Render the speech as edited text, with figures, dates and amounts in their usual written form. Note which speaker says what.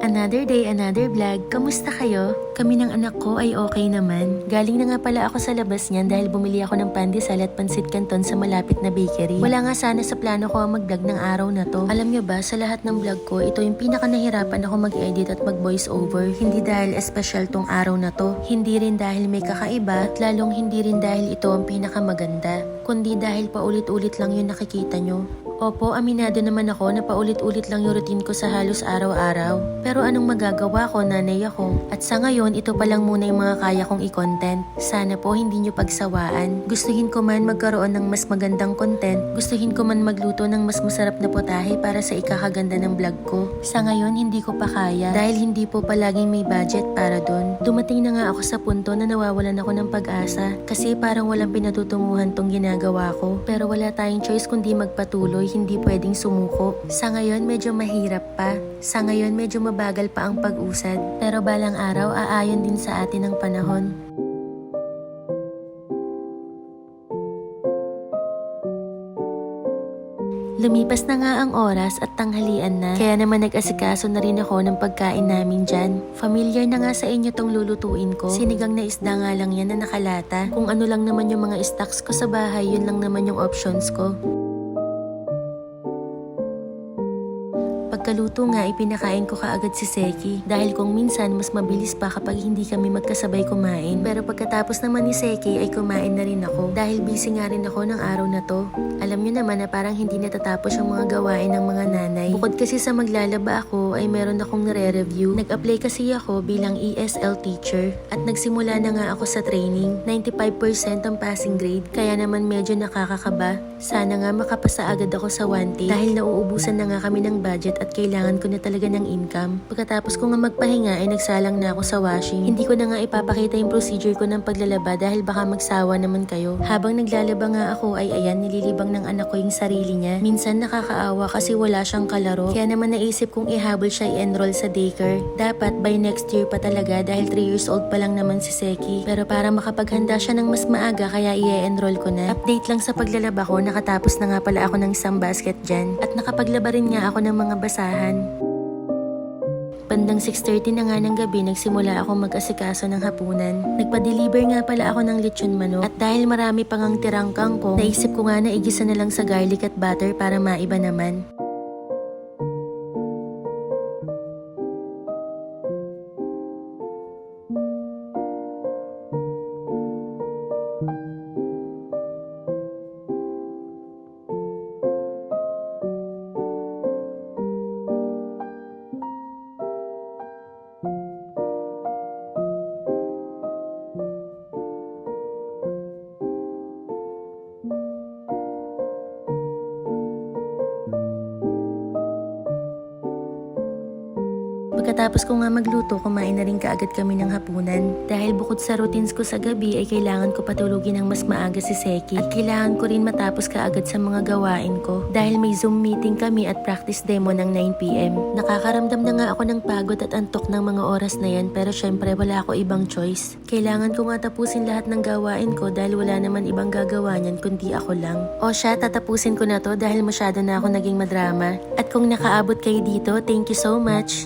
Speaker 1: Another day, another vlog. Kamusta kayo? Kami ng anak ko ay okay naman. Galing na nga pala ako sa labas niyan dahil bumili ako ng pandesal at pansit canton sa malapit na bakery. Wala nga sana sa plano ko ang mag-vlog ng araw na to. Alam nyo ba, sa lahat ng vlog ko, ito yung pinaka nahirapan ako mag-edit at mag-voice over. Hindi dahil espesyal tong araw na to. Hindi rin dahil may kakaiba at lalong hindi rin dahil ito ang pinaka maganda. Kundi dahil paulit-ulit lang yung nakikita nyo. Opo, aminado naman ako na paulit-ulit lang yung routine ko sa halos araw-araw. Pero anong magagawa ko, nanay ako. At sa ngayon, ito pa lang muna yung mga kaya kong i-content. Sana po hindi nyo pagsawaan. Gustuhin ko man magkaroon ng mas magandang content. Gustuhin ko man magluto ng mas masarap na potahe para sa ikakaganda ng vlog ko. Sa ngayon, hindi ko pa kaya dahil hindi po palaging may budget para dun. Dumating na nga ako sa punto na nawawalan ako ng pag-asa kasi parang walang pinatutunguhan tong ginagawa ko. Pero wala tayong choice kundi magpatuloy. Hindi pwedeng sumuko. Sa ngayon, medyo mahirap pa. Sa ngayon, medyo mabagal pa ang pag-usad. Pero balang araw, aayon din sa atin ang panahon. Lumipas na nga ang oras at tanghalian na, kaya naman nag-asikaso na rin ako ng pagkain namin dyan. Familiar na nga sa inyo tong lulutuin ko. Sinigang na isda nga lang yan na nakalata. Kung ano lang naman yung mga stocks ko sa bahay, yun lang naman yung options ko. Pagkaluto nga, ipinakain ko kaagad si Seki dahil kung minsan mas mabilis pa kapag hindi kami magkasabay kumain. Pero pagkatapos naman ni Seki ay kumain na rin ako dahil busy nga rin ako ng araw na to. Alam nyo naman na parang hindi natatapos yung mga gawain ng mga nanay. Bukod kasi sa maglalaba ako ay meron akong nare-review. Nag-apply kasi ako bilang ESL teacher at nagsimula na nga ako sa training. 95% ang passing grade kaya naman medyo nakakakaba. Sana nga makapasa agad ako sa 1T dahil nauubusan na nga kami ng budget at kailangan ko na talaga ng income. Pagkatapos ko nga magpahinga ay nagsalang na ako sa washing. Hindi ko na nga ipapakita yung procedure ko ng paglalaba dahil baka magsawa naman kayo. Habang naglalaba nga ako ay ayan, nililibang ng anak ko yung sarili niya. Minsan nakakaawa kasi wala siyang kalaro. Kaya naman naisip kong ihabol siya i-enroll sa daycare. Dapat by next year pa talaga dahil 3 years old pa lang naman si Seki. Pero para makapaghanda siya ng mas maaga kaya i-enroll ko na. Update lang sa paglalaba ko, nakatapos na nga pala ako ng isang basket dyan. At nakapaglaba rin nga ako ng mga basahan. Bandang 6:30 na nga ng gabi, nagsimula ako mag-asikaso ng hapunan. Nagpa-deliver nga pala ako ng lechon manok at dahil marami pang ang tirang kangkong, naisip ko nga na igisa na lang sa garlic at butter para maiba naman. Pagkatapos ko nga magluto, kumain na rin kaagad kami ng hapunan. Dahil bukod sa routines ko sa gabi ay kailangan ko patulugin ng mas maaga si Seki. At kailangan ko rin matapos kaagad sa mga gawain ko. Dahil may Zoom meeting kami at practice demo ng 9 PM. Nakakaramdam na nga ako ng pagod at antok ng mga oras na yan pero syempre wala ako ibang choice. Kailangan ko nga tapusin lahat ng gawain ko dahil wala naman ibang gagawa niyan kundi ako lang. O siya, tatapusin ko na to dahil masyado na ako naging madrama. At kung nakaabot kayo dito, thank you so much!